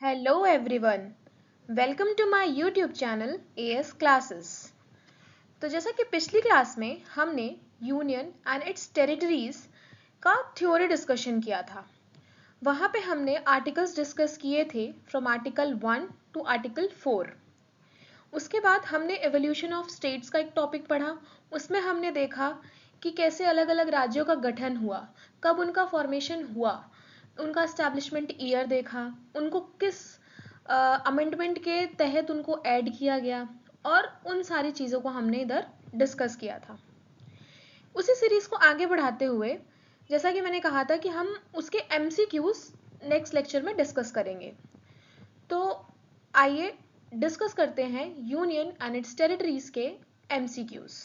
Hello everyone, welcome to my YouTube channel AS Classes। तो जैसा कि पिछली क्लास में हमने यूनियन एंड इट्स टेरिटरीज का थ्योरी डिस्कशन किया था। वहाँ पे हमने आर्टिकल्स डिस्कस किए थे फ्रॉम आर्टिकल 1 टू आर्टिकल 4। उसके बाद हमने एवोल्यूशन ऑफ स्टेट्स का एक टॉपिक पढ़ा। उसमें हमने देखा कि कैसे अलग अलग राज्यों का गठन हुआ, कब उनका फॉर्मेशन हुआ, उनका एस्टैब्लिशमेंट ईयर देखा, उनको किस अमेंडमेंट के तहत उनको ऐड किया गया, और उन सारी चीज़ों को हमने इधर डिस्कस किया था। उसी सीरीज को आगे बढ़ाते हुए जैसा कि मैंने कहा था कि हम उसके MCQs नेक्स्ट लेक्चर में डिस्कस करेंगे। तो आइए डिस्कस करते हैं यूनियन एंड इट्स टेरिटरीज के MCQs।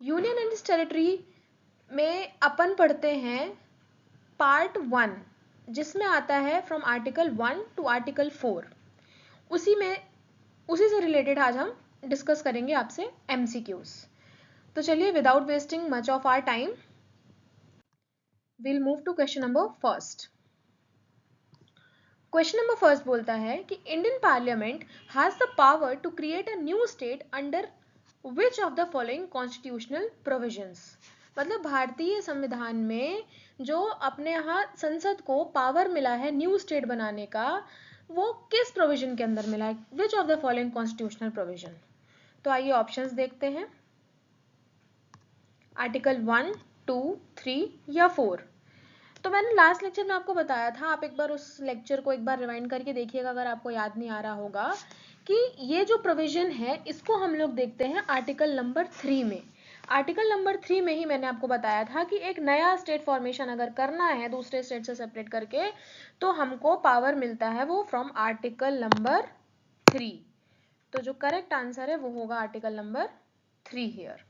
Union and it's territory में अपन पढ़ते हैं पार्ट 1, जिसमें आता है फ्रॉम आर्टिकल 1 टू आर्टिकल 4। उसी से रिलेटेड आज हम डिस्कस करेंगे आपसे MCQs। तो चलिए without wasting much of our time will move to question number first. Question number first बोलता है कि Indian parliament has the power to create a new state under which of the following constitutional provisions. मतलब भारतीय संविधान में जो अपने यहाँ संसद को पावर मिला है न्यू स्टेट बनाने का, वो किस प्रोविजन के अंदर मिला है, विच of the following constitutional provision. तो आइए ऑप्शंस देखते हैं। आर्टिकल 1, 2, 3 या 4। तो मैंने लास्ट लेक्चर में आपको बताया था, आप एक बार उस लेक्चर को एक बार रिवाइंड करके देखिएगा अगर आपको याद नहीं आ रहा होगा, कि ये जो प्रोविजन है इसको हम लोग देखते हैं आर्टिकल नंबर 3 में। आर्टिकल नंबर 3 में ही मैंने आपको बताया था कि एक नया स्टेट फॉर्मेशन अगर करना है दूसरे स्टेट से सेपरेट करके, तो हमको पावर मिलता है वो फ्रॉम आर्टिकल नंबर 3। तो जो करेक्ट आंसर है वो होगा आर्टिकल नंबर 3 हियर।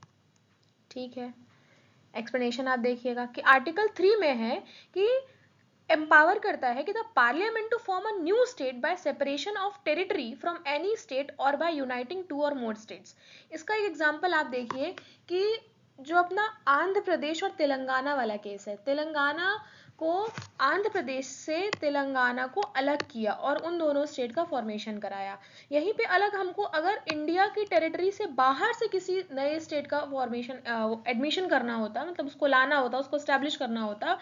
ठीक है, एक्सप्लेनेशन आप देखिएगा कि आर्टिकल 3 में है कि एम्पावर करता है कि the parliament to form a new state by separation of territory from any state और बाय यूनाइटिंग 2 और मोर स्टेट्स। इसका एक एग्जांपल आप देखिए कि जो अपना आंध्र प्रदेश और तेलंगाना वाला केस है, तेलंगाना को आंध्र प्रदेश से तेलंगाना को अलग किया और उन दोनों स्टेट का फॉर्मेशन कराया। यहीं पे अलग हमको अगर इंडिया की टेरिटरी से बाहर से किसी नए स्टेट का फॉर्मेशन एडमिशन करना होता, मतलब उसको लाना होता, उसको स्टैब्लिश करना होता,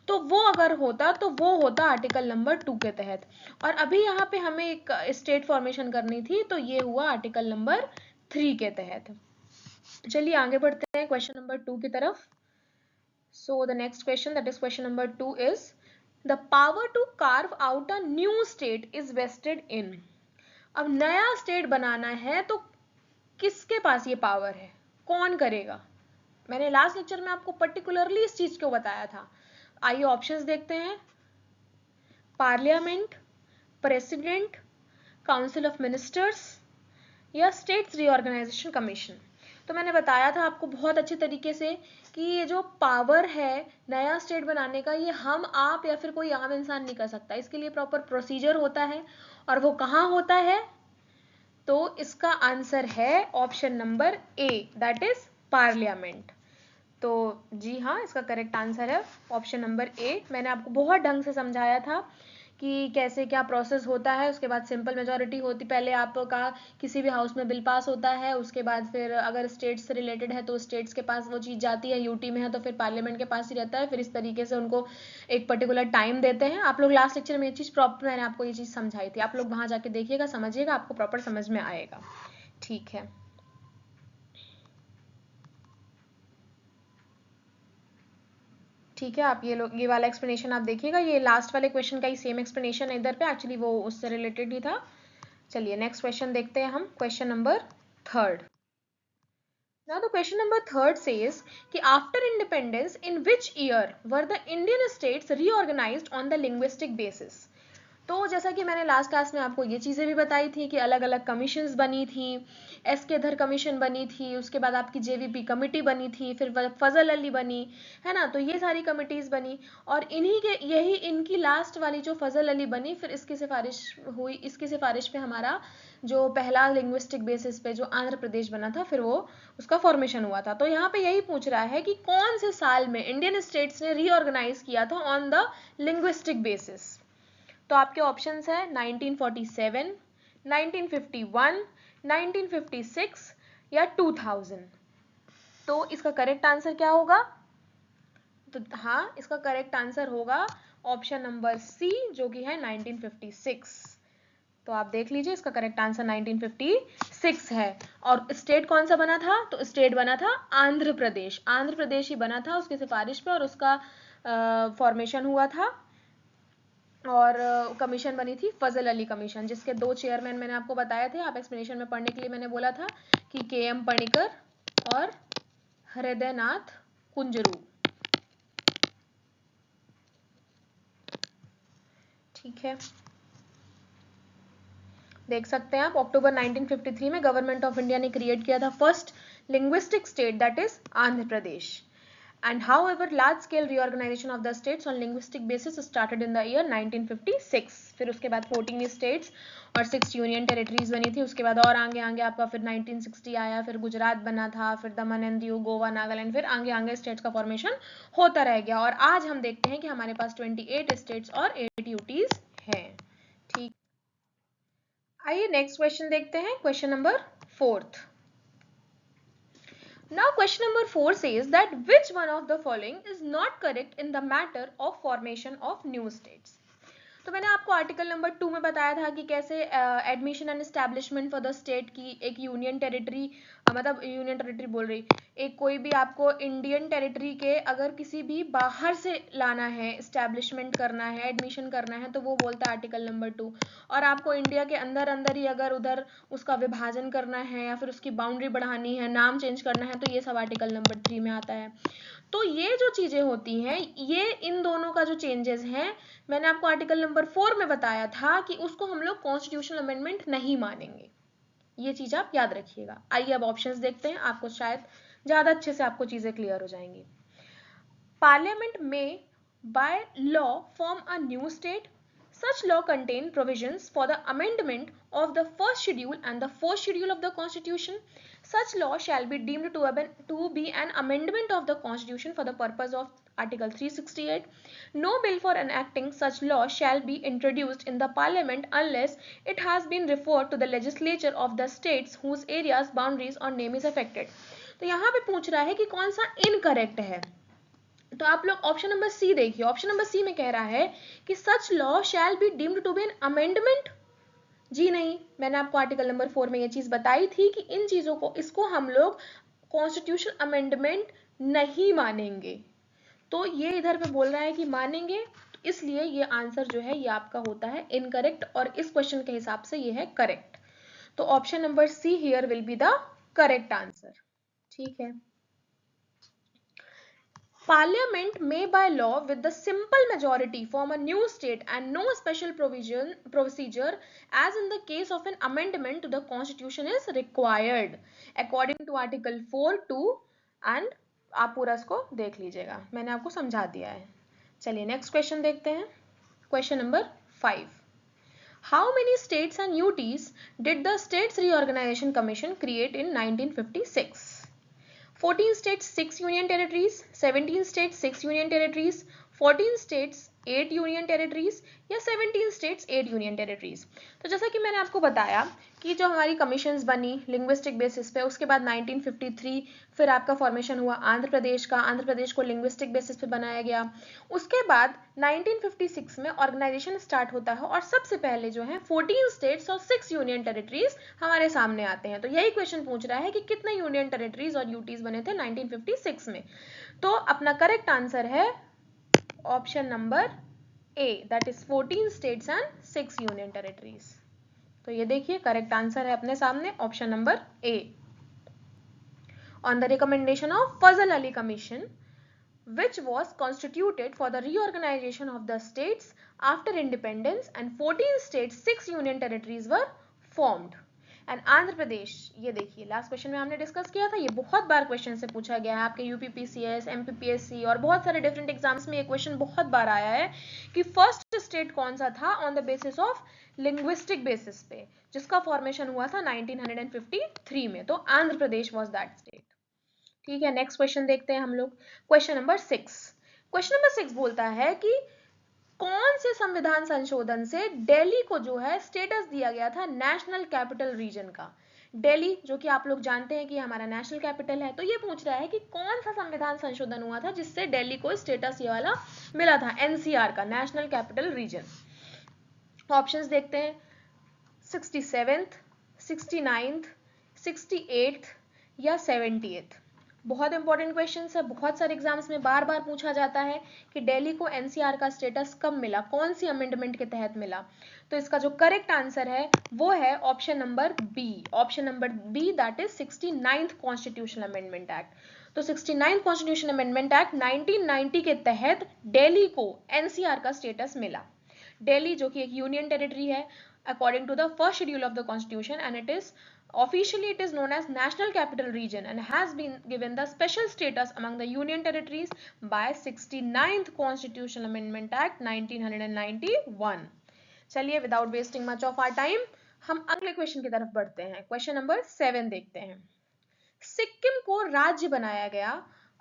तो वो अगर होता तो वो होता आर्टिकल नंबर 2 के तहत। और अभी यहाँ पे हमें एक स्टेट फॉर्मेशन करनी थी, तो ये हुआ आर्टिकल नंबर 3 के तहत। चलिए आगे बढ़ते हैं क्वेश्चन नंबर 2 की तरफ। So the next question, that is question number 2, is the power to carve out a new state is vested in। अब नया स्टेट बनाना है तो किसके पास ये पावर है, कौन करेगा। मैंने लास्ट लेक्चर में आपको पर्टिकुलरली इस चीज को बताया था। आइए ऑप्शंस देखते हैं। Parliament, president, council of ministers या स्टेट्स रीऑर्गेनाइजेशन कमीशन। तो मैंने बताया था आपको बहुत अच्छे तरीके से कि ये जो पावर है नया स्टेट बनाने का, ये हम आप या फिर कोई आम इंसान नहीं कर सकता। इसके लिए प्रॉपर प्रोसीजर होता है, और वो कहाँ होता है। तो इसका आंसर है option number A, that is parliament. तो जी हाँ, इसका करेक्ट आंसर है ऑप्शन नंबर ए। मैंने आपको बहुत ढंग से समझाया था कि कैसे क्या प्रोसेस होता है। उसके बाद सिंपल मेजॉरिटी होती, पहले आपका किसी भी हाउस में बिल पास होता है, उसके बाद फिर अगर स्टेट्स से रिलेटेड है तो स्टेट्स के पास वो चीज़ जाती है, यूटी में है तो फिर पार्लियामेंट के पास ही रहता है। फिर इस तरीके से उनको एक पर्टिकुलर टाइम देते हैं। आप लोग लास्ट लेक्चर में ये चीज़ प्रॉपर, मैंने आपको ये चीज़ समझाई थी, आप लोग वहाँ जाके देखिएगा, समझिएगा, आपको प्रॉपर समझ में आएगा। ठीक है, ठीक है, आप ये वाला एक्सप्लेनेशन आप देखिएगा, ये लास्ट वाले क्वेश्चन का ही सेम एक्सप्लेनेशन है इधर पे, एक्चुअली वो उससे रिलेटेड ही था। चलिए नेक्स्ट क्वेश्चन देखते हैं हम, question number 3rd। Now the question number 3rd says कि after independence in which year were the Indian states reorganized on the linguistic basis। तो जैसा कि मैंने लास्ट क्लास में आपको ये चीज़ें भी बताई थी कि अलग अलग कमीशंस बनी थी, एस.के. धर कमीशन बनी थी, उसके बाद आपकी जेवीपी कमिटी बनी थी, फिर फजल अली बनी, है ना। तो ये सारी कमिटीज़ बनी और यही इनकी लास्ट वाली जो फजल अली बनी, फिर इसकी सिफारिश हुई, इसकी सिफारिश पे हमारा जो पहला लिंग्विस्टिक बेसिस पे जो आंध्र प्रदेश बना था, फिर वो उसका फॉर्मेशन हुआ था। तो यहाँ पे यही पूछ रहा है कि कौन से साल में इंडियन स्टेट्स ने रीऑर्गेनाइज किया था ऑन द लिंग्विस्टिक बेसिस। तो आपके ऑप्शंस है 1947, 1951, 1956 या 2000। तो इसका करेक्ट आंसर क्या होगा? तो हाँ, इसका करेक्ट आंसर होगा ऑप्शन नंबर सी, जो कि है 1956। तो आप देख लीजिए, इसका करेक्ट आंसर 1956 है। और स्टेट कौन सा बना था? तो स्टेट बना था आंध्र प्रदेश। आंध्र प्रदेश ही बना था उसकी सिफारिश पे और उसका फॉर्मेशन हुआ था। और कमीशन बनी थी फजल अली कमीशन, जिसके 2 चेयरमैन मैंने आपको बताए थे। आप एक्सप्लेनेशन में पढ़ने के लिए मैंने बोला था कि के.एम. पणिकर और हृदयनाथ कुंजरू। ठीक है, देख सकते हैं आप, अक्टूबर 1953 में गवर्नमेंट ऑफ इंडिया ने क्रिएट किया था first linguistic state, that is Andhra Pradesh. And however, large-scale reorganization of the states on linguistic basis started in the year 1956. फिर उसके बाद 14 states और 6 यूनियन टेरिटरीज बनी थी। उसके बाद और आगे आगे आपका फिर 1960 आया, फिर गुजरात बना था, फिर दमन एंड दीव, गोवा, नागालैंड, फिर आगे आगे स्टेट्स का फॉर्मेशन होता रह गया। और आज हम देखते हैं कि हमारे पास 28 स्टेट्स और 8 यूटीज हैं। ठीक, आइए नेक्स्ट क्वेश्चन देखते हैं, question number 4th। Now question number 4 says that which one of the following is not correct in the matter of formation of new states. तो मैंने आपको आर्टिकल नंबर 2 में बताया था कि कैसे admission and establishment for the state की एक यूनियन टेरिटरी, मतलब यूनियन टेरिटरी बोल रही, एक कोई भी आपको इंडियन टेरिटरी के अगर किसी भी बाहर से लाना है, एस्टैब्लिशमेंट करना है, एडमिशन करना है, तो वो बोलता है आर्टिकल नंबर 2। और आपको इंडिया के अंदर अंदर ही अगर उधर उसका विभाजन करना है या फिर उसकी बाउंड्री बढ़ानी है, नाम चेंज करना है, तो ये सब आर्टिकल नंबर 3 में आता है। तो ये जो चीजें होती हैं, ये इन दोनों का जो चेंजेस हैं, मैंने आपको आर्टिकल नंबर 4 में बताया था कि उसको हम लोग कॉन्स्टिट्यूशनल अमेंडमेंट नहीं मानेंगे। ये चीज आप याद रखिएगा। आइए अब ऑप्शंस देखते हैं, आपको शायद ज्यादा अच्छे से आपको चीजें क्लियर हो जाएंगी। पार्लियामेंट में by law form a new state. Such law contain provisions for the amendment of the first schedule and the fourth schedule of the Constitution. Such law shall be deemed to be an amendment of the Constitution for the purpose of Article 368. No bill for enacting such law shall be introduced in the Parliament unless it has been referred to the legislature of the states whose areas, boundaries or name is affected. तो यहाँ पे पूछ रहा है कि कौन सा incorrect है। तो आप लोग ऑप्शन नंबर सी देखिए। ऑप्शन नंबर सी में कह रहा है कि such law shall be deemed to be an amendment. जी नहीं, मैंने आपको आर्टिकल नंबर 4 में ये चीज बताई थी कि इन चीजों को, इसको हम लोग कॉन्स्टिट्यूशन अमेंडमेंट नहीं मानेंगे। तो ये इधर पे बोल रहा है कि मानेंगे, तो इसलिए ये आंसर जो है ये आपका होता है इनकरेक्ट और इस क्वेश्चन के हिसाब से ये है करेक्ट। तो option number see here will be the correct answer. ठीक है। Parliament may by law with the simple majority form a new state and no special procedure as in the case of an amendment to the constitution is required according to article 4(2) and आप पूरा इसको देख लीजिएगा, मैंने आपको समझा दिया है। चलिए नेक्स्ट क्वेश्चन देखते हैं, question number 5। How many states and UTs did the States Reorganization Commission create in 1956? 14 states, 6 union territories, 17 states, 6 union territories, 14 states, 8 union territories या 17 states, 8 union territories। तो जैसा कि मैंने आपको बताया कि जो हमारी कमीशंस बनी लिंग्विस्टिक बेसिस पे, उसके बाद 1953 फिर आपका फॉर्मेशन हुआ आंध्र प्रदेश का, आंध्र प्रदेश को लिंग्विस्टिक बेसिस पे बनाया गया। उसके बाद 1956 में ऑर्गेनाइजेशन स्टार्ट होता है और सबसे पहले जो है 14 स्टेट्स और 6 यूनियन टेरिटरीज हमारे सामने आते हैं। तो यही क्वेश्चन पूछ रहा है कि कितने यूनियन टेरिटरीज और यूटीज बने थे 1956 में। तो अपना करेक्ट आंसर है option number A, that is 14 states and 6 union territories. तो ये देखिए करेक्ट आंसर है अपने सामने option number A. On the recommendation of Fazal Ali Commission, which was constituted for the reorganization of the states after independence, and 14 states, 6 union territories were formed. And Andhra Pradesh, ये देखिए last question में हमने discuss किया था, ये बहुत बार question से पूछा गया है आपके यूपीपीसीएस, एमपीपीएससी और बहुत सारे डिफरेंट एग्जाम्स में ये क्वेश्चन बहुत बार आया है कि फर्स्ट स्टेट कौन सा था on the basis of linguistic basis पे, जिसका फॉर्मेशन हुआ था 1953 में, तो Andhra Pradesh was that state. ठीक है, नेक्स्ट क्वेश्चन देखते हैं हम लोग, क्वेश्चन नंबर 6। क्वेश्चन नंबर 6 बोलता है कि कौन से संविधान संशोधन से दिल्ली को जो है स्टेटस दिया गया था नेशनल कैपिटल रीजन का। दिल्ली जो कि आप लोग जानते हैं कि हमारा नेशनल कैपिटल है, तो ये पूछ रहा है कि कौन सा संविधान संशोधन हुआ था जिससे दिल्ली को स्टेटस ये वाला मिला था, एनसीआर का, नेशनल कैपिटल रीजन। ऑप्शंस देखते हैं, 67th, 69th, 68th या 78th। बहुत इंपॉर्टेंट क्वेश्चन है, बहुत सारे एग्जाम्स में बार बार पूछा जाता है कि दिल्ली को एनसीआर का स्टेटस कब मिला, कौन सी अमेंडमेंट के तहत मिला। तो इसका जो करेक्ट आंसर है वो है option number B, option number B, that is 69th constitutional amendment act. तो 69th कॉन्स्टिट्यूशनल अमेंडमेंट एक्ट 1990 के तहत दिल्ली को एनसीआर का स्टेटस मिला। दिल्ली जो कि एक यूनियन टेरिटरी है according to the first schedule of the constitution, and it is officially it is known as national capital region and has been given the special status among the union territories by 69th constitutional amendment act 1991। चलिए without wasting much of our time हम अगले question की तरफ बढ़ते हैं। Question number 7 देखते हैं। सिक्किम को राज्य बनाया गया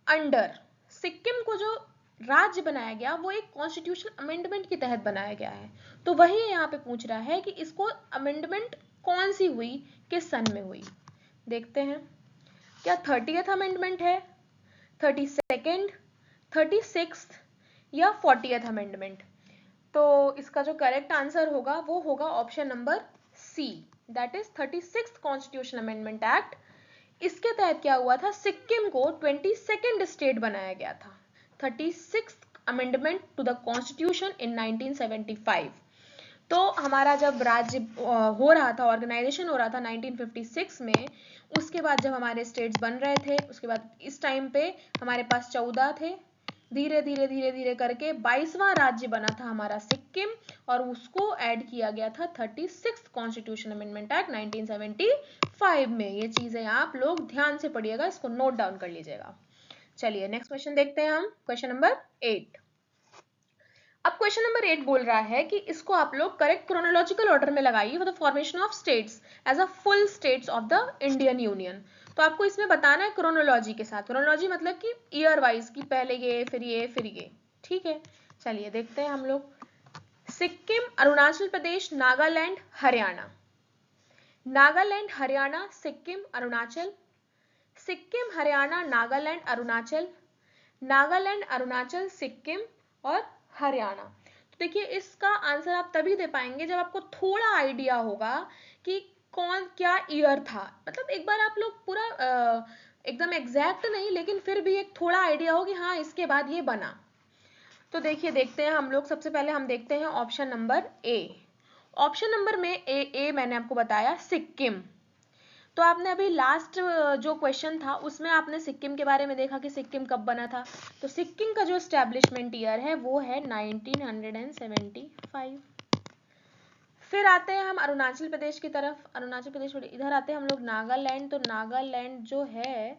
अंडर, सिक्किम को जो राज्य बनाया गया वो एक कॉन्स्टिट्यूशनल अमेंडमेंट के तहत बनाया गया है। तो वही यहाँ पे पूछ रहा है कि इसको अमेंडमेंट कौन सी हुई, किस सन में हुई। देखते हैं, क्या 30th अमेंडमेंट है, 32nd, 36th या 40th अमेंडमेंट। तो इसका जो करेक्ट आंसर होगा वो होगा option number C, that is 36th constitutional amendment act. इसके तहत क्या हुआ था, सिक्किम को 22nd स्टेट बनाया गया था। 36th amendment to the constitution in 1975। तो हमारा जब राज्य हो रहा था, ऑर्गेनाइजेशन हो रहा था 1956 में, उसके बाद जब हमारे स्टेट्स बन रहे थे, उसके बाद इस टाइम पे हमारे पास 14 थे, धीरे धीरे धीरे धीरे करके 22वां राज्य बना था हमारा सिक्किम, और उसको ऐड किया गया था 36th कॉन्स्टिट्यूशन अमेंडमेंट एक्ट 1975 में। ये चीजें आप लोग ध्यान से पढ़िएगा, इसको नोट डाउन कर लीजिएगा। चलिए नेक्स्ट क्वेश्चन देखते हैं हम, क्वेश्चन नंबर 8। अब क्वेश्चन नंबर 8 बोल रहा है कि इसको आप लोग करेक्ट क्रोनोलॉजिकल ऑर्डर में लगाइए for the formation of states as a full states of the Indian union. तो आपको इसमें बताना है क्रोनोलॉजी के साथ, क्रोनोलॉजी मतलब कि ईयर वाइज, की पहले ये फिर ये फिर ये। ठीक है, चलिए देखते हैं हम लोग। सिक्किम, अरुणाचल प्रदेश, नागालैंड, हरियाणा, नागालैंड, हरियाणा, सिक्किम, अरुणाचल, सिक्किम, हरियाणा, नागालैंड, अरुणाचल, नागालैंड, अरुणाचल, सिक्किम और हरियाणा। तो देखिए इसका आंसर आप तभी दे पाएंगे जब आपको थोड़ा आइडिया होगा कि कौन क्या ईयर था। मतलब एक बार आप लोग पूरा एकदम एग्जैक्ट नहीं, लेकिन फिर भी एक थोड़ा आइडिया हो कि हाँ इसके बाद ये बना। तो देखिए देखते हैं हम लोग, सबसे पहले हम देखते हैं option number A. Option number में ए मैंने आपको बताया सिक्किम। तो आपने अभी लास्ट जो क्वेश्चन था उसमें आपने सिक्किम के बारे में देखा कि सिक्किम कब बना था। तो सिक्किम का जो एस्टेब्लिशमेंट ईयर है वो है 1975। फिर आते हैं हम अरुणाचल प्रदेश की तरफ, अरुणाचल प्रदेश इधर आते हैं हम लोग नागालैंड। तो नागालैंड जो है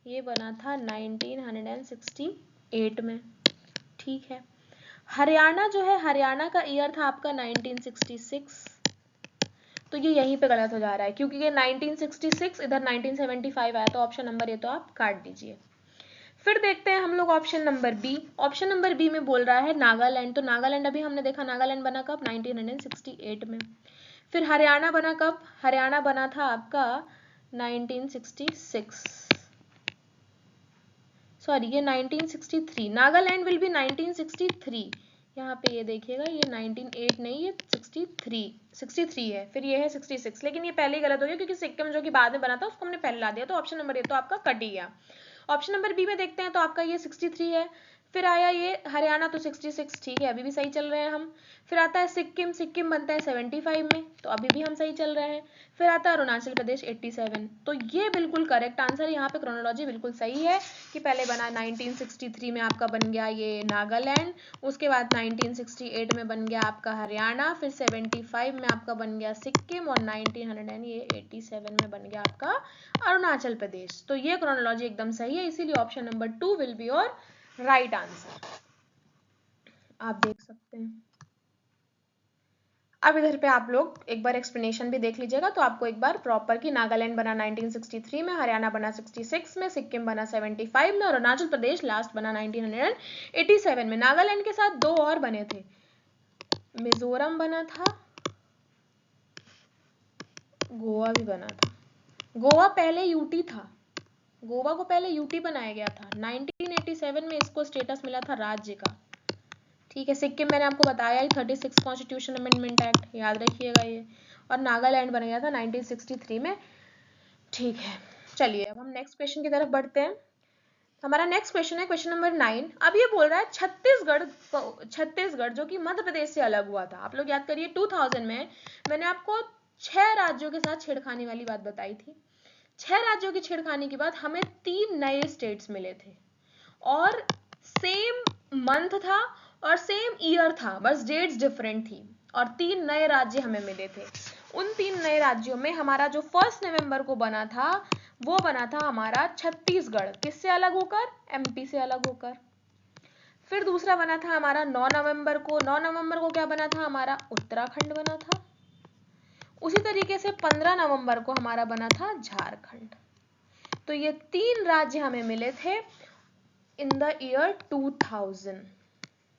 ये बना था 1968 में। ठीक है, हरियाणा जो है, हरियाणा का ईयर था आपका 1966। तो ये यहीं पे गलत हो जा रहा है क्योंकि ये 1966 इधर 1975 आया, तो ऑप्शन नंबर ए तो आप काट दीजिए। फिर देखते हैं हम लोग option number B. Option number B में बोल रहा है नागालैंड। तो नागालैंड अभी हमने देखा, नागालैंड बना कब, 1968 में। फिर हरियाणा बना कब, हरियाणा बना था आपका 1966, सॉरी ये 1963। Nagaland will be 1963। यहाँ पे ये देखिएगा ये 1908 नहीं, ये 63 है, फिर ये है 66, लेकिन ये पहले ही गलत हो गया क्योंकि सिक्किम जो कि बाद में बना था उसको हमने पहले ला दिया। तो ऑप्शन नंबर ए तो आपका कट ही गया। ऑप्शन नंबर बी में देखते हैं तो आपका ये 63 है। फिर आया ये हरियाणा तो 66, ठीक है, अभी भी सही चल रहे हैं हम। फिर आता है सिक्किम, सिक्किम बनता है 75 में, तो अभी भी हम सही चल रहे हैं। फिर आता है अरुणाचल प्रदेश 87, तो ये बिल्कुल करेक्ट आंसर, यहाँ पे क्रोनोलॉजी बिल्कुल सही है कि पहले बना 1963 में आपका बन गया ये नागालैंड, उसके बाद 1968 में बन गया आपका हरियाणा, फिर 75 में आपका बन गया सिक्किम, और 1987 में बन गया आपका अरुणाचल प्रदेश। तो ये क्रोनोलॉजी एकदम सही है, इसीलिए option number 2 will be your right answer. आप देख सकते हैं। अब इधर पे आप लोग एक बार एक्सप्लेनेशन भी देख लीजिएगा, तो आपको एक बार प्रॉपर कि नागालैंड बना 1963 में, हरियाणा बना 66 में, सिक्किम बना 75 में, और अरुणाचल प्रदेश लास्ट बना 1987 में। नागालैंड के साथ दो और बने थे, मिजोरम बना था, गोवा भी बना था। गोवा पहले यूटी था, गोवा को पहले यूटी बनाया गया था, 1987 में इसको स्टेटस मिला था राज्य का, ठीक है। सिक्किम मैंने आपको बताया ही 36 कॉन्स्टिट्यूशन अमेंडमेंट एक्ट, याद रखिएगा ये। और नागालैंड बन गया था 1963 में, ठीक है। चलिए अब हम नेक्स्ट क्वेश्चन की तरफ बढ़ते हैं। हमारा नेक्स्ट क्वेश्चन है क्वेश्चन नंबर 9। अब ये बोल रहा है छत्तीसगढ़ जो कि मध्य प्रदेश से अलग हुआ था। आप लोग याद करिए 2000 में मैंने आपको 6 राज्यों के साथ छेड़खानी वाली बात बताई थी। 6 राज्यों की छेड़खानी के बाद हमें 3 नए स्टेट्स मिले थे, और सेम मंथ था और सेम ईयर था, बस डेट्स डिफरेंट थी, और 3 नए राज्य हमें मिले थे। उन 3 नए राज्यों में हमारा जो 1 नवंबर को बना था वो बना था हमारा छत्तीसगढ़, किससे अलग होकर? एमपी से अलग होकर। फिर दूसरा बना था हमारा 9 नवंबर को, 9 नवंबर को क्या बना था हमारा? उत्तराखंड बना था। उसी तरीके से 15 नवंबर को हमारा बना था झारखंड। तो ये 3 राज्य हमें मिले थे इन द ईयर 2000,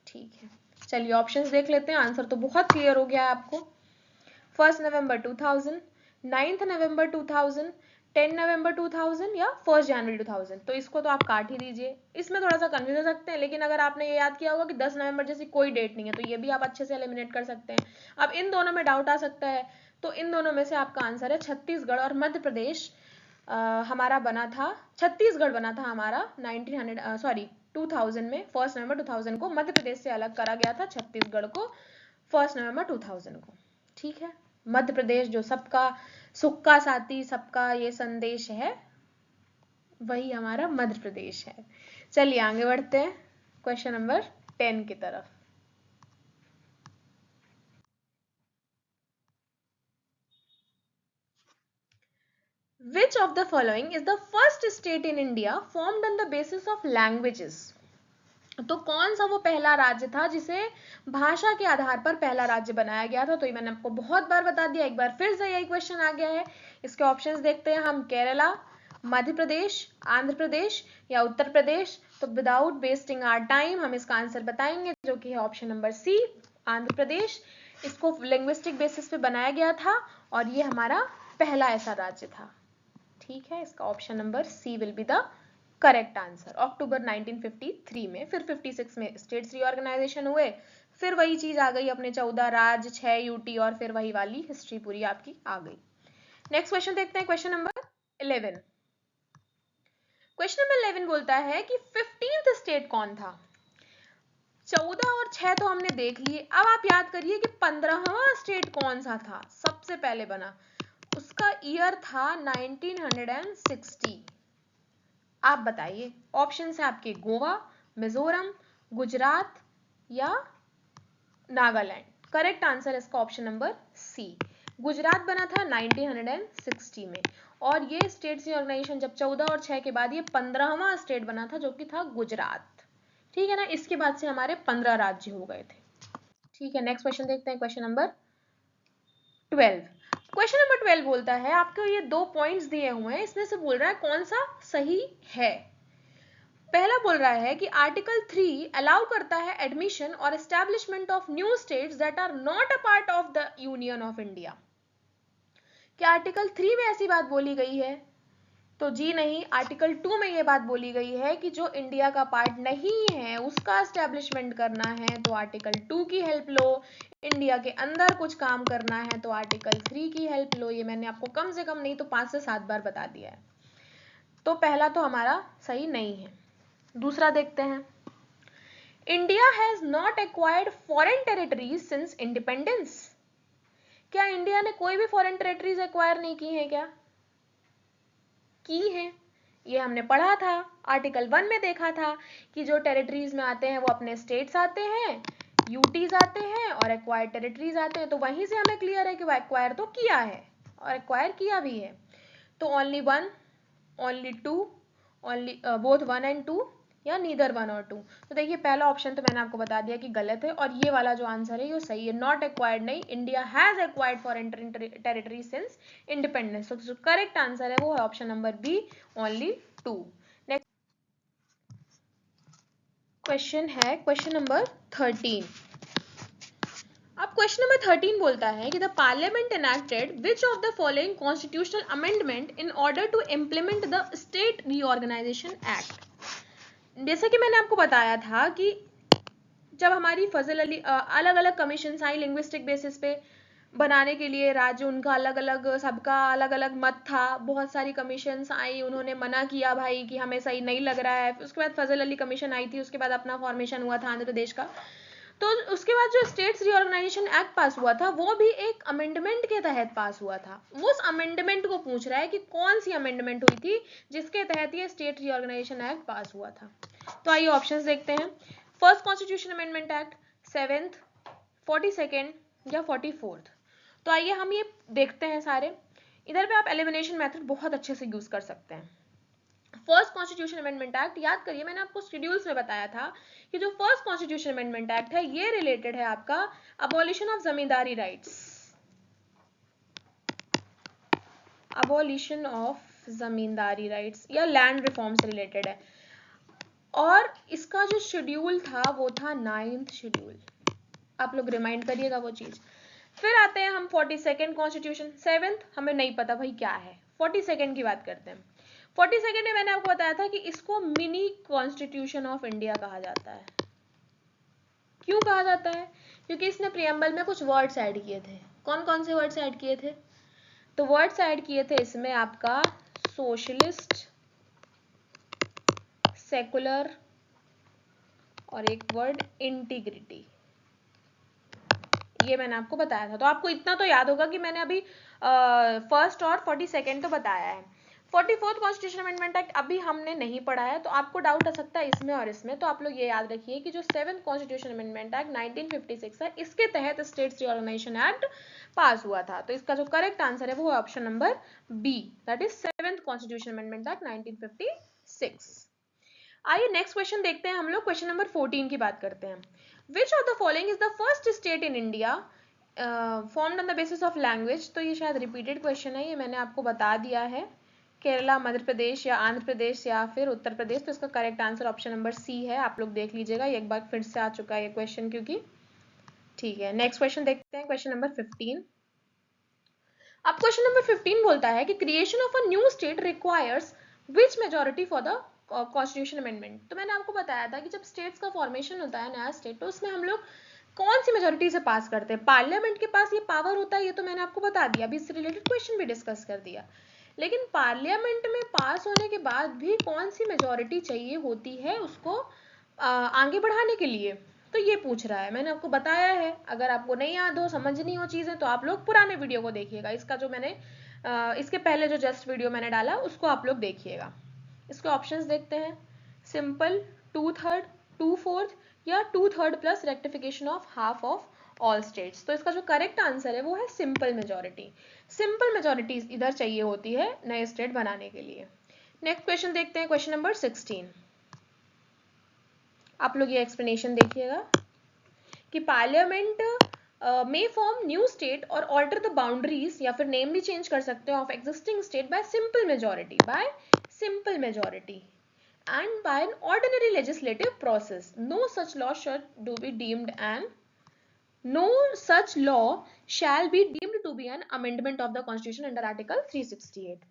ठीक है। चलिए ऑप्शंस देख लेते हैं, आंसर तो बहुत क्लियर हो गया है आपको। 1 नवंबर 2000, 9 नवंबर 2000, 10 नवंबर 2000 या 1 जनवरी 2000। तो इसको तो आप काट ही दीजिए, इसमें थोड़ा सा कंफ्यूज हो सकते हैं, लेकिन अगर आपने ये याद किया होगा कि 10 नवंबर जैसी कोई डेट नहीं है, तो ये भी आप अच्छे से एलिमिनेट कर सकते हैं। अब इन दोनों में डाउट आ सकता है, तो इन दोनों में से आपका आंसर है छत्तीसगढ़ और मध्य प्रदेश। हमारा बना था, छत्तीसगढ़ बना था हमारा 2000 में, 1 नवंबर 2000 को मध्य प्रदेश से अलग करा गया था छत्तीसगढ़ को 1 नवंबर 2000 को, ठीक है। मध्य प्रदेश जो सबका सुख का साथी, सबका ये संदेश है, वही हमारा मध्य प्रदेश है। चलिए आगे बढ़ते हैं क्वेश्चन नंबर 10 की तरफ। Which of the following is the first state in India formed on the basis of languages? तो कौन सा वो पहला राज्य था जिसे भाषा के आधार पर पहला राज्य बनाया गया था? तो ये मैंने आपको बहुत बार बता दिया, एक बार फिर से यही क्वेश्चन आ गया है। इसके ऑप्शंस देखते हैं हम, केरला, मध्य प्रदेश, आंध्र प्रदेश या उत्तर प्रदेश। तो विदाउट वेस्टिंग आवर टाइम हम इसका आंसर बताएंगे, जो कि है ऑप्शन नंबर सी, आंध्र प्रदेश। इसको लिंग्विस्टिक बेसिस पे बनाया गया था और ये हमारा पहला ऐसा राज्य था, ठीक है। इसका option number C will be the correct answer. अक्टूबर 1953 में, फिर 56 में स्टेट्स रीऑर्गेनाइजेशन हुए, फिर वही चीज आ गई अपने 14 राज्य, 6 यूटी, और फिर वही वाली हिस्ट्री पूरी आपकी आ गई। नेक्स्ट क्वेश्चन देखते हैं, क्वेश्चन नंबर 11। क्वेश्चन नंबर 11 बोलता है कि 15th स्टेट कौन था? 14 और 6 तो हमने देख लिए, अब आप याद करिए कि 15वां स्टेट कौन सा था सबसे पहले बना। उसका ईयर था 1960। आप बताइए, ऑप्शन है आपके गोवा, मिजोरम, गुजरात या नागालैंड। करेक्ट आंसर इसका ऑप्शन नंबर सी, गुजरात बना था 1960 में, और ये स्टेट्स ऑर्गेनाइजेशन जब 14 और 6 के बाद ये 15वां स्टेट बना था, जो कि था गुजरात, ठीक है ना। इसके बाद से हमारे 15 राज्य हो गए थे, ठीक है। नेक्स्ट क्वेश्चन देखते हैं, क्वेश्चन नंबर 12। क्वेश्चन नंबर 12 बोलता है, आपको ये 2 पॉइंट्स दिए हुए हैं, इसमें से बोल रहा है कौन सा सही है। पहला बोल रहा है कि आर्टिकल 3 अलाउ करता है एडमिशन और establishment of new states that are not a part of the union of India. क्या आर्टिकल 3 में ऐसी बात बोली गई है? तो जी नहीं, आर्टिकल 2 में यह बात बोली गई है कि जो इंडिया का पार्ट नहीं है उसका एस्टैब्लिशमेंट करना है तो आर्टिकल 2 की हेल्प लो, इंडिया के अंदर कुछ काम करना है तो आर्टिकल 3 की हेल्प लो। ये मैंने आपको कम से कम नहीं तो 5 से 7 बार बता दिया है। तो पहला तो हमारा सही नहीं है। दूसरा देखते हैं, India has not acquired foreign territories since independence. क्या इंडिया ने कोई भी फॉरेन टेरिटरीज एक्वायर नहीं की है क्या? की है। ये हमने पढ़ा था, आर्टिकल 1 में देखा था कि जो टेरिटरीज में आते हैं वो अपने स्टेट्स आते हैं, यूटीज आते हैं और एक्वायर्ड टेरिटरीज आते हैं। तो वहीं से हमें क्लियर है कि वो एक्वायर तो किया है और एक्वायर किया भी है। तो only 1, only 2, only both 1 and 2 या नीदर 1 और 2। तो देखिए पहला ऑप्शन तो मैंने आपको बता दिया कि गलत है और ये वाला जो आंसर है ये सही है, नॉट एक्वायर्ड नहीं, India has acquired foreign territory since independence. तो जो करेक्ट आंसर है वो है option number B, only 2। Next question है क्वेश्चन नंबर 13। अब क्वेश्चन नंबर 13 बोलता है कि the parliament enacted which of the following constitutional amendment in order to implement the state reorganisation act. जैसे कि मैंने आपको बताया था कि जब हमारी फजल अली अलग अलग कमीशन आई लिंग्विस्टिक बेसिस पे बनाने के लिए, राज्य उनका अलग अलग, सबका अलग अलग मत था, बहुत सारी कमीशंस आई, उन्होंने मना किया भाई कि हमें सही नहीं लग रहा है। उसके बाद फजल अली कमीशन आई थी, उसके बाद अपना फॉर्मेशन हुआ था आंध्र प्रदेश का। तो उसके बाद जो स्टेट्स रीऑर्गेनाइजेशन एक्ट पास हुआ था वो भी एक अमेंडमेंट के तहत पास हुआ था। उस अमेंडमेंट को पूछ रहा है कि कौन सी अमेंडमेंट हुई थी जिसके तहत ये स्टेट रीऑर्गेनाइजेशन एक्ट पास हुआ था। तो आइए ऑप्शंस देखते हैं। First constitution amendment act, 7th, 42nd या 44th। तो आइए हम ये देखते हैं सारे। इधर पे आप एलिमिनेशन मेथड बहुत अच्छे से यूज कर सकते हैं। फर्स्ट कॉन्स्टिट्यूशन अमेंडमेंट एक्ट, याद करिए मैंने आपको शेड्यूल्स में बताया था कि जो फर्स्ट कॉन्स्टिट्यूशन अमेंडमेंट एक्ट है ये रिलेटेड है आपका abolition of zamindari rights, abolition of zamindari rights या लैंड रिफॉर्म से रिलेटेड है। और इसका जो शेड्यूल था वो था 9th शेड्यूल, आप लोग रिमाइंड करिएगा वो चीज। फिर आते हैं हम 42nd कॉन्स्टिट्यूशन, 7th हमें नहीं पता भाई क्या है, 42nd की बात करते हैं। 42nd में मैंने आपको बताया था कि इसको मिनी कॉन्स्टिट्यूशन ऑफ इंडिया कहा जाता है। क्यों कहा जाता है? क्योंकि इसने प्रियम्बल में कुछ वर्ड्स ऐड किए थे। कौन कौन से वर्ड्स ऐड किए थे? तो वर्ड्स ऐड किए थे इसमें आपका सोशलिस्ट, सेकुलर और एक वर्ड इंटीग्रिटी, ये मैंने आपको बताया था। तो आपको इतना तो याद होगा कि मैंने अभी फर्स्ट और 42nd तो बताया है। 44th कॉन्स्टिट्यूशन अमेंडमेंट एक्ट अभी हमने नहीं पढ़ा है, तो आपको डाउट आ सकता है इसमें और इसमें। तो आप लोग ये याद रखिए कि जो 7th कॉन्स्टिट्यूशन अमेंडमेंट एक्ट 1956 है, इसके तहत स्टेट्स रीऑर्गेनाइजेशन एक्ट पास हुआ था। तो इसका जो करेक्ट आंसर है वो है option number B, that is 7th constitution amendment act 1956। आइए नेक्स्ट क्वेश्चन देखते हैं हम लोग। क्वेश्चन नंबर 14 की बात करते हैं। विच of the following is the first state in India formed on the basis of language. तो ये शायद रिपीटेड क्वेश्चन है, ये मैंने आपको बता दिया है, केरला, मध्य प्रदेश या आंध्र प्रदेश या फिर उत्तर प्रदेश। तो इसका correct answer option number C है। आप लोग देख लीजिएगा, एक बार फिर से आ चुका है ये क्वेश्चन क्योंकि। ठीक है, नेक्स्ट क्वेश्चन देखते हैं, क्वेश्चन नंबर 15। अब क्वेश्चन नंबर 15 बोलता है कि creation of a new state requires which majority for the constitution amendment. तो मैंने आपको बताया था कि जब स्टेट्स का फॉर्मेशन होता है नया स्टेट, तो उसमें हम लोग कौन सी मेजोरिटी से पास करते हैं? पार्लियामेंट के पास ये पावर होता है, ये तो मैंने आपको बता दिया, अभी इससे रिलेटेड क्वेश्चन भी डिस्कस कर दिया। लेकिन पार्लियामेंट में पास होने के बाद भी कौन सी मेजोरिटी चाहिए होती है उसको आगे बढ़ाने के लिए, तो ये पूछ रहा है। मैंने आपको बताया है, अगर आपको नहीं याद हो, समझ नहीं हो चीजें, तो आप लोग पुराने वीडियो को देखिएगा। इसका जो मैंने इसके पहले जो जस्ट वीडियो मैंने डाला उसको आप लोग देखिएगा। इसके ऑप्शंस देखते हैं, सिंपल, 2/3, 2/4 या 2/3 plus rectification of half of all states. तो इसका जो करेक्ट आंसर है वो है सिंपल मेजोरिटी। सिंपल मेजोरिटी इधर चाहिए होती है नए स्टेट बनाने के लिए। नेक्स्ट क्वेश्चन देखते हैं, क्वेश्चन नंबर 16। आप लोग ये एक्सप्लेनेशन देखिएगा कि पार्लियामेंट में फॉर्म न्यू स्टेट और ऑल्टर द बाउंड्रीज, या फिर नेम भी चेंज कर सकते हैं, of existing state by simple majority, bye simple majority and by an ordinary legislative process. No such law should be deemed an no such law shall be deemed to be an amendment of the constitution under article 368.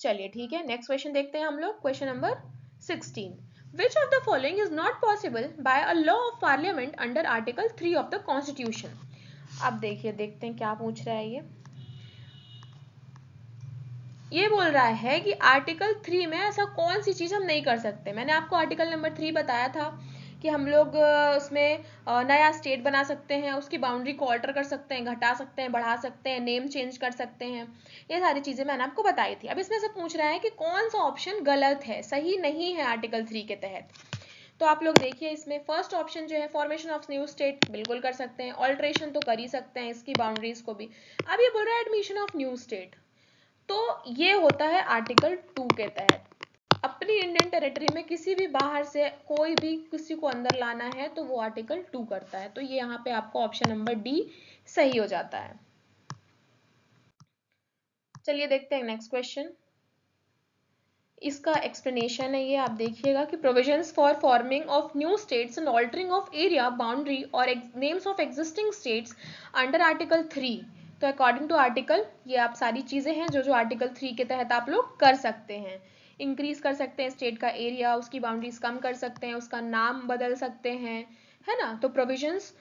चलिए ठीक है, next question देखते हैं हम लोग, question number 16। Which of the following is not possible by a law of parliament under article 3 of the constitution? अब देखिए, देखते हैं क्या पूछ रहा है ये बोल रहा है कि आर्टिकल 3 में ऐसा कौन सी चीज हम नहीं कर सकते। मैंने आपको आर्टिकल नंबर 3 बताया था कि हम लोग उसमें नया स्टेट बना सकते हैं, उसकी बाउंड्री को ऑल्टर कर सकते हैं, घटा सकते हैं, बढ़ा सकते हैं, नेम चेंज कर सकते हैं, ये सारी चीजें मैंने आपको बताई थी। अब इसमें से पूछ रहा है कि कौन सा ऑप्शन गलत है, सही नहीं है आर्टिकल 3 के तहत। तो आप लोग देखिए, इसमें फर्स्ट ऑप्शन जो है फॉर्मेशन ऑफ न्यू स्टेट, बिल्कुल कर सकते हैं, ऑल्ट्रेशन तो कर ही सकते हैं इसकी बाउंड्रीज को भी। अब ये बोल रहा है एडमिशन ऑफ न्यू स्टेट, तो ये होता है आर्टिकल 2 के तहत। अपनी इंडियन टेरिटरी में किसी भी बाहर से कोई भी किसी को अंदर लाना है तो वो आर्टिकल 2 करता है, तो ये यहाँ पे आपको ऑप्शन नंबर डी सही हो जाता है। चलिए देखते हैं नेक्स्ट क्वेश्चन, इसका एक्सप्लेनेशन है ये, आप देखिएगा कि provisions for forming of new states and altering of area boundary और names of existing states under article 3। तो अकॉर्डिंग टू आर्टिकल, ये आप सारी चीजें हैं जो आर्टिकल 3 के तहत आप लोग कर सकते हैं। इंक्रीज कर सकते हैं स्टेट का एरिया, उसकी बाउंड्रीज कम कर सकते हैं, उसका नाम बदल सकते हैं, है ना। तो प्रोविजंस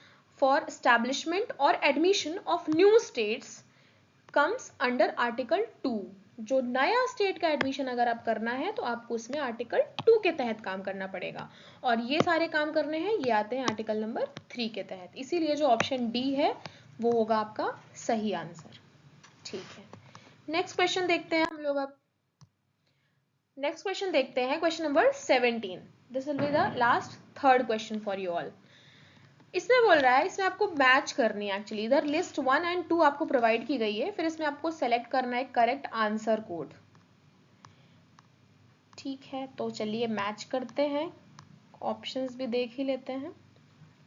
फॉर एस्टैब्लिशमेंट और admission of new states comes under article 2। जो नया स्टेट का एडमिशन अगर आप करना है तो आपको उसमें आर्टिकल 2 के तहत काम करना पड़ेगा, और ये सारे काम करने हैं ये आते हैं आर्टिकल नंबर 3 के तहत। इसीलिए जो ऑप्शन डी है वो होगा आपका सही आंसर। ठीक है, नेक्स्ट क्वेश्चन देखते हैं हम लोग। अब नेक्स्ट क्वेश्चन देखते हैं, question number 17। This will be the last third question for you all. इसमें बोल रहा है, इसमें आपको मैच करनी है एक्चुअली, इधर लिस्ट 1 एंड 2 आपको प्रोवाइड की गई है, फिर इसमें आपको सेलेक्ट करना है करेक्ट आंसर कोड। ठीक है, तो चलिए मैच करते हैं, ऑप्शंस भी देख ही लेते हैं।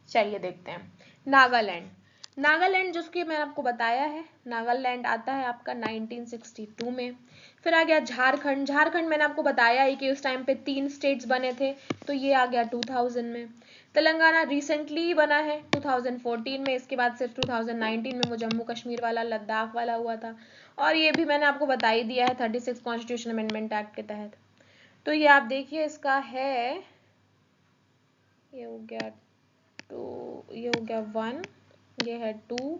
चलिए देखते हैं, नागालैंड। नागालैंड जिसकी मैंने आपको बताया है, नागालैंड आता है आपका 1962 में। फिर आ गया झारखंड। झारखंड मैंने आपको बताया है कि उस टाइम पे 3 स्टेट्स बने थे, तो ये आ गया 2000 में। तेलंगाना रिसेंटली बना है 2014 में, इसके बाद सिर्फ 2019 में वो जम्मू कश्मीर वाला, लद्दाख वाला हुआ था, और ये भी मैंने आपको बता ही दिया है 36 कॉन्स्टिट्यूशन अमेंडमेंट एक्ट के तहत। तो ये आप देखिए, इसका है, ये हो गया 2, ये हो गया 1, ये है 2,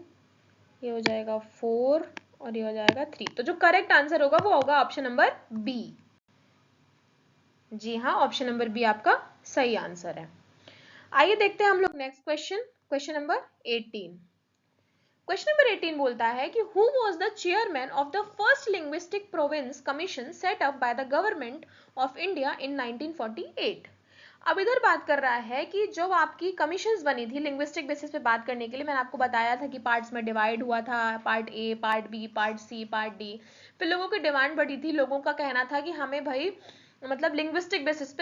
ये हो जाएगा 4 और ये हो जाएगा 3। तो जो करेक्ट आंसर होगा वो होगा ऑप्शन नंबर बी। जी हाँ, ऑप्शन नंबर बी आपका सही आंसर है। आइए देखते हैं हम लोग next question, question number 18। Question number 18 बोलता है कि who was the chairman of the first linguistic province commission set up by the government of India in 1948। अब इधर बात कर रहा है कि जब आपकी कमीशंस बनी थी लिंग्विस्टिक बेसिस पे बात करने के लिए, मैंने आपको बताया था कि पार्ट्स में डिवाइड हुआ था, part A, part B, part C, part D. फिर लोगों की डिमांड बढ़ी थी, लोगों का कहना था कि हमें भाई मतलब लिंग्विस्टिक बेसिस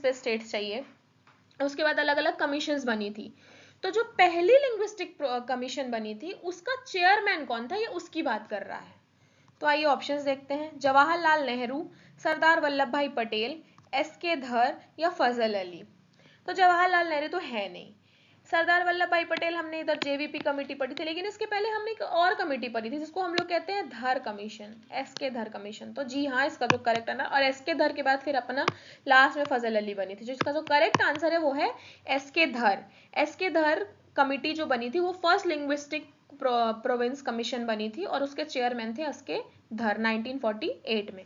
पे स्टेट्स चाहिए। उसके बाद अलग अलग कमीशंस बनी थी। तो जो पहली लिंग्विस्टिक कमीशन बनी थी उसका चेयरमैन कौन था, ये उसकी बात कर रहा है। तो आइए ऑप्शंस देखते हैं, जवाहरलाल नेहरू, सरदार वल्लभ भाई पटेल, एस.के. धर या फजल अली। तो जवाहरलाल नेहरू तो है नहीं। सरदार वल्लभ भाई पटेल हमने इधर जेवीपी कमेटी पढ़ी थी, लेकिन इसके पहले हमने एक और कमेटी पढ़ी थी जिसको हम लोग कहते हैं धर कमीशन, एस.के. धर कमीशन। तो जी हाँ, इसका जो करेक्ट आंसर, और एस.के. धर के बाद फिर अपना लास्ट में फजल अली बनी थी, जिसका जो करेक्ट आंसर है वो है एस.के. धर। एस.के. धर कमिटी जो बनी थी वो फर्स्ट लिंग्विस्टिक प्रोविंस कमीशन बनी थी और उसके चेयरमैन थे एस.के. धर 1948 में।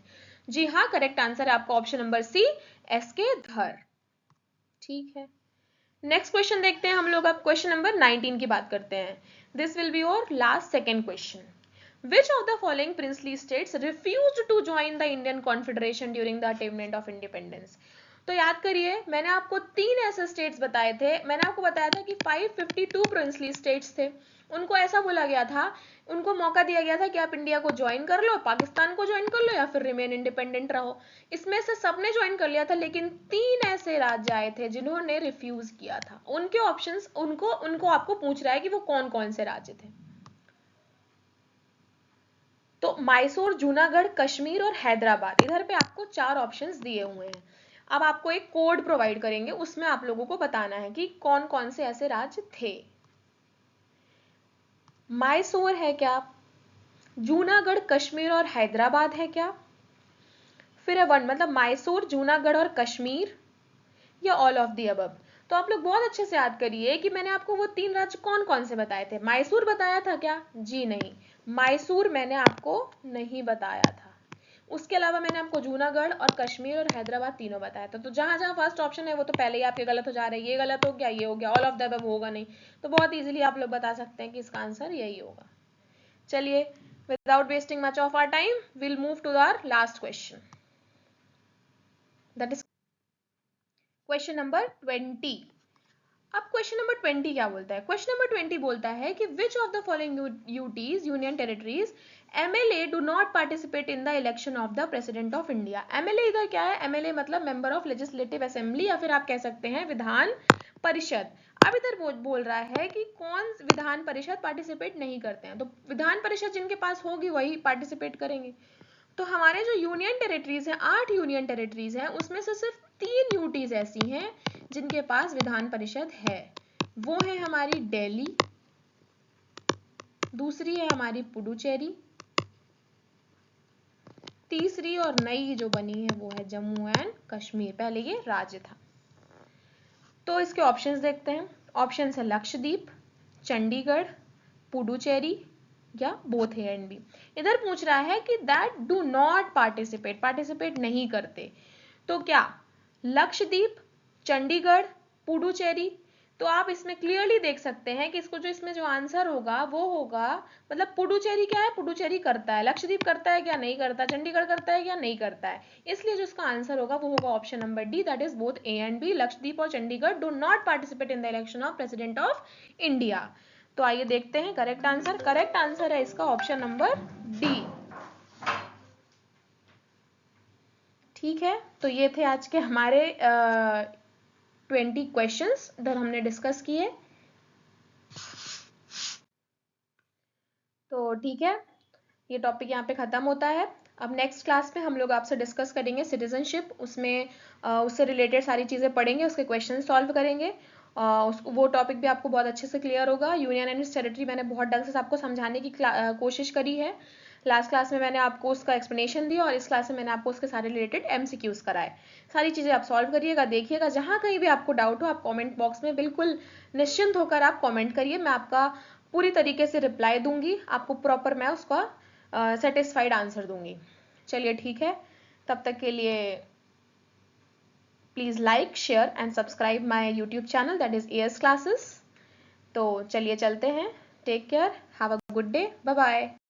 जी हाँ, करेक्ट आंसर है आपका ऑप्शन नंबर सी, एस.के. धर। ठीक है, नेक्स्ट क्वेश्चन देखते हैं हम लोग। अब क्वेश्चन नंबर 19 की बात करते हैं। This will be your last second question. Which of the following princely states refused to join the Indian Confederation during the attainment of independence? तो याद करिए, मैंने आपको 3 ऐसे स्टेट्स बताए थे। मैंने आपको बताया था कि 552 प्रिंसली स्टेट्स थे, उनको ऐसा बोला गया था, उनको मौका दिया गया था कि आप इंडिया को ज्वाइन कर लो, पाकिस्तान को ज्वाइन कर लो या फिर रिमेन इंडिपेंडेंट रहो। इसमें से सबने ज्वाइन कर लिया था, लेकिन 3 ऐसे राज्य आए थे जिन्होंने रिफ्यूज किया था। उनके ऑप्शंस, उनको आपको पूछ रहा है कि वो कौन कौन से राज्य थे। तो मैसूर, जूनागढ़, कश्मीर और हैदराबाद, इधर पे आपको 4 ऑप्शंस दिए हुए हैं। अब आपको एक कोड प्रोवाइड करेंगे, उसमें आप लोगों को बताना है कि कौन कौन से ऐसे राज्य थे। मैसूर है क्या, जूनागढ़, कश्मीर और हैदराबाद है क्या, फिर है 1 मतलब मैसूर, जूनागढ़ और कश्मीर, या ऑल ऑफ द अबव। तो आप लोग बहुत अच्छे से याद करिए कि मैंने आपको वो 3 राज्य कौन कौन से बताए थे। मैसूर बताया था क्या? जी नहीं, मैसूर मैंने आपको नहीं बताया था। उसके अलावा मैंने आपको जूनागढ़ और कश्मीर और हैदराबाद तीनों बताया था। तो जहां जहां फर्स्ट ऑप्शन है वो तो पहले ही आपके गलत हो जा रहे हैं, ये गलत हो गया, ये हो गया, ऑल ऑफ द अबव होगा नहीं, तो बहुत इजीली आप लोग बता सकते हैं कि इसका आंसर यही होगा। चलिए, without wasting much of our time, we'll move to our last question. That is question number 20. अब क्वेश्चन नंबर 20 क्या बोलता है? क्वेश्चन नंबर 20 बोलता है कि विच of the following UTs union territories MLA do not participate in the election of the president of India. MLA इधर क्या है? एमएलए मतलब मेंबर ऑफ लेजिस्लेटिव असेंबली, या फिर आप कह सकते हैं विधान परिषद। अब इधर बोल रहा है कि कौन विधान परिषद पार्टिसिपेट नहीं करते हैं, तो विधान परिषद जिनके पास होगी वही पार्टिसिपेट करेंगे। तो हमारे जो यूनियन टेरिटरीज हैं, 8 यूनियन टेरिटरीज हैं, उसमें से सिर्फ 3 यूटीज ऐसी हैं जिनके पास विधान परिषद है। वो है हमारी दिल्ली, दूसरी है हमारी पुडुचेरी, तीसरी और नई जो बनी है वो है जम्मू एंड कश्मीर। पहले ये राज्य था। तो इसके ऑप्शंस देखते हैं। ऑप्शन है लक्षद्वीप, चंडीगढ़, पुडुचेरी या बोथ ए एंड बी। इधर पूछ रहा है कि that do not participate, participate नहीं करते। तो क्या लक्षद्वीप, चंडीगढ़, पुडुचेरी? तो आप इसमें क्लियरली देख सकते हैं कि इसको जो इसमें जो आंसर होगा वो होगा, मतलब पुडुचेरी क्या है? पुडुचेरी करता है। लक्षद्वीप करता है क्या? नहीं करता। चंडीगढ़ करता है क्या? नहीं करता है। इसलिए जो इसका आंसर होगा वो होगा option number D, that is both A and B. Lakshadweep और Chandigarh do not participate in the election of president of India. तो आइए देखते हैं करेक्ट आंसर। करेक्ट आंसर है इसका ऑप्शन नंबर डी। ठीक है, तो ये थे आज के हमारे 20 क्वेश्चंस इधर हमने डिस्कस किए। तो ठीक है, ये टॉपिक यहाँ पे खत्म होता है। अब नेक्स्ट क्लास में हम लोग आपसे डिस्कस करेंगे सिटीजनशिप, उसमें उससे रिलेटेड सारी चीज़ें पढ़ेंगे, उसके क्वेश्चन सॉल्व करेंगे। वो टॉपिक भी आपको बहुत अच्छे से क्लियर होगा। यूनियन एंड टेरिटरी मैंने बहुत ढंग से आपको समझाने की कोशिश करी है। लास्ट क्लास में मैंने आपको उसका एक्सप्लेनेशन दिया और इस क्लास में मैंने आपको उसके सारे रिलेटेड MCQs कराए। सारी चीज़ें आप सॉल्व करिएगा, देखिएगा। जहाँ कहीं भी आपको डाउट हो आप कमेंट बॉक्स में बिल्कुल निश्चिंत होकर आप कमेंट करिए, मैं आपका पूरी तरीके से रिप्लाई दूंगी, आपको प्रॉपर मैं उसका सेटिस्फाइड आंसर दूंगी। चलिए ठीक है, तब तक के लिए please like, share and subscribe my YouTube channel, that is AS classes. तो चलिए चलते हैं। Take care, have a good day, bye bye.